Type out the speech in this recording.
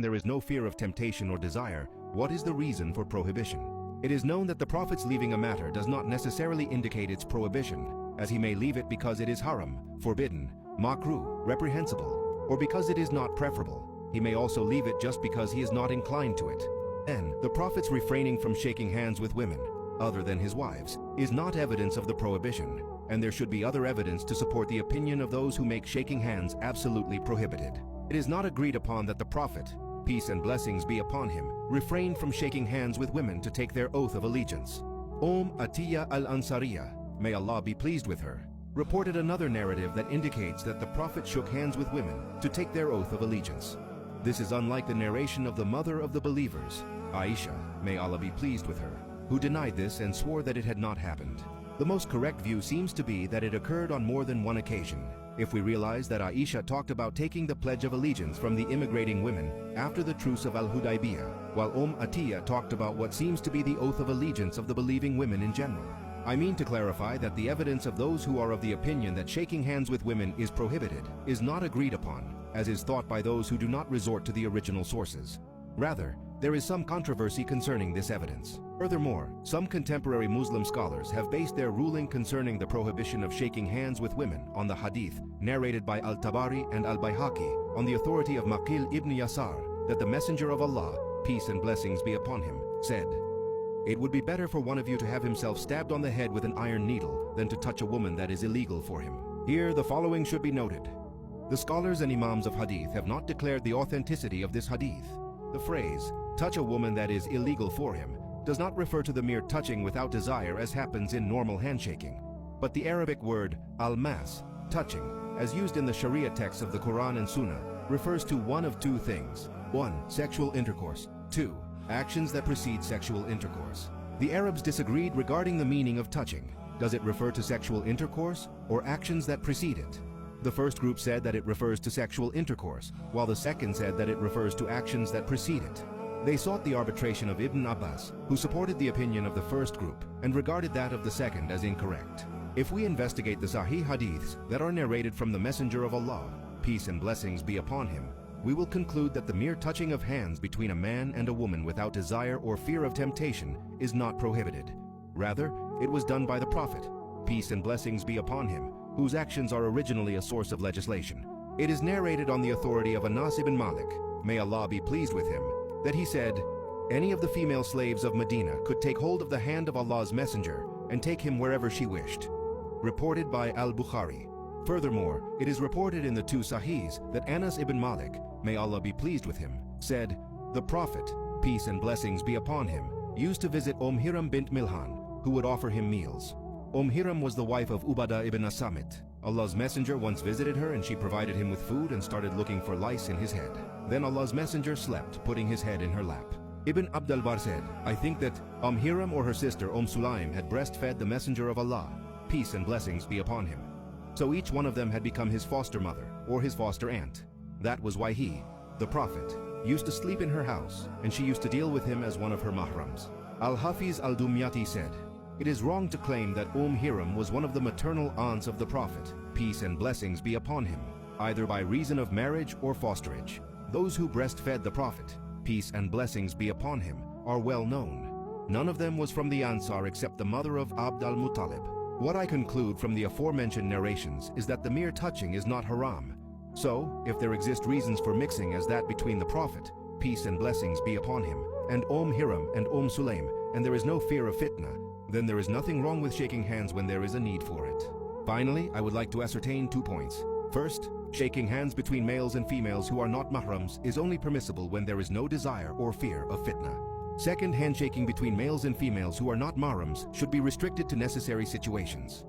there is no fear of temptation or desire, what is the reason for prohibition? It is known that the Prophet's leaving a matter does not necessarily indicate its prohibition, as he may leave it because it is haram, forbidden, makruh, reprehensible, or because it is not preferable. He may also leave it just because he is not inclined to it. And the Prophet's refraining from shaking hands with women, other than his wives, is not evidence of the prohibition, and there should be other evidence to support the opinion of those who make shaking hands absolutely prohibited. It is not agreed upon that the Prophet, peace and blessings be upon him, refrained from shaking hands with women to take their oath of allegiance. Atiyya al-Ansariya, may Allah be pleased with her, reported another narrative that indicates that the Prophet shook hands with women to take their oath of allegiance. This is unlike the narration of the mother of the believers, Aisha, may Allah be pleased with her, who denied this and swore that it had not happened. The most correct view seems to be that it occurred on more than one occasion, if we realize that Aisha talked about taking the Pledge of Allegiance from the immigrating women after the Truce of al-Hudaybiyah, while Atiyya talked about what seems to be the oath of allegiance of the believing women in general. I mean to clarify that the evidence of those who are of the opinion that shaking hands with women is prohibited is not agreed upon, as is thought by those who do not resort to the original sources. Rather, there is some controversy concerning this evidence. Furthermore, some contemporary Muslim scholars have based their ruling concerning the prohibition of shaking hands with women on the hadith narrated by al-Tabari and al-Bayhaqi on the authority of Maqil ibn Yasar that the Messenger of Allah, peace and blessings be upon him, said, "It would be better for one of you to have himself stabbed on the head with an iron needle than to touch a woman that is illegal for him." Here the following should be noted. The scholars and imams of hadith have not declared the authenticity of this hadith. The phrase, "touch a woman that is illegal for him," does not refer to the mere touching without desire as happens in normal handshaking, but the Arabic word al-mas, touching, as used in the Sharia texts of the Quran and Sunnah, refers to one of two things. 1. Sexual intercourse. 2. Actions that precede sexual intercourse. The Arabs disagreed regarding the meaning of touching. Does it refer to sexual intercourse or actions that precede it? The first group said that it refers to sexual intercourse, while the second said that it refers to actions that precede it. They sought the arbitration of Ibn Abbas, who supported the opinion of the first group and regarded that of the second as incorrect. If we investigate the Sahih Hadiths that are narrated from the Messenger of Allah, peace and blessings be upon him, we will conclude that the mere touching of hands between a man and a woman without desire or fear of temptation is not prohibited. Rather, it was done by the Prophet, peace and blessings be upon him, whose actions are originally a source of legislation. It is narrated on the authority of Anas ibn Malik, may Allah be pleased with him, that he said, "Any of the female slaves of Medina could take hold of the hand of Allah's messenger and take him wherever she wished." Reported by al-Bukhari. Furthermore, it is reported in the two Sahihs that Anas ibn Malik, may Allah be pleased with him, said, "The Prophet, peace and blessings be upon him, used to visit Hiram bint Milhan, who would offer him meals. Hiram was the wife of Ubadah ibn Asamit. Allah's messenger once visited her and she provided him with food and started looking for lice in his head. Then Allah's messenger slept, putting his head in her lap. Ibn Abdul Bar said, "I think that Hiram or her sister Sulaim had breastfed the messenger of Allah, peace and blessings be upon him. So each one of them had become his foster mother or his foster aunt. That was why he, the Prophet, used to sleep in her house, and she used to deal with him as one of her mahrams." Al-Hafiz al-Dumyati said, "It is wrong to claim that Hiram was one of the maternal aunts of the Prophet, peace and blessings be upon him, either by reason of marriage or fosterage. Those who breastfed the Prophet, peace and blessings be upon him, are well known. None of them was from the Ansar except the mother of Abd al-Muttalib." What I conclude from the aforementioned narrations is that the mere touching is not haram. So, if there exist reasons for mixing as that between the Prophet, peace and blessings be upon him, and Hiram and Sulaim, and there is no fear of fitna, then there is nothing wrong with shaking hands when there is a need for it. Finally, I would like to ascertain 2 points. First, shaking hands between males and females who are not mahrams is only permissible when there is no desire or fear of fitna. Second, handshaking between males and females who are not mahrams should be restricted to necessary situations.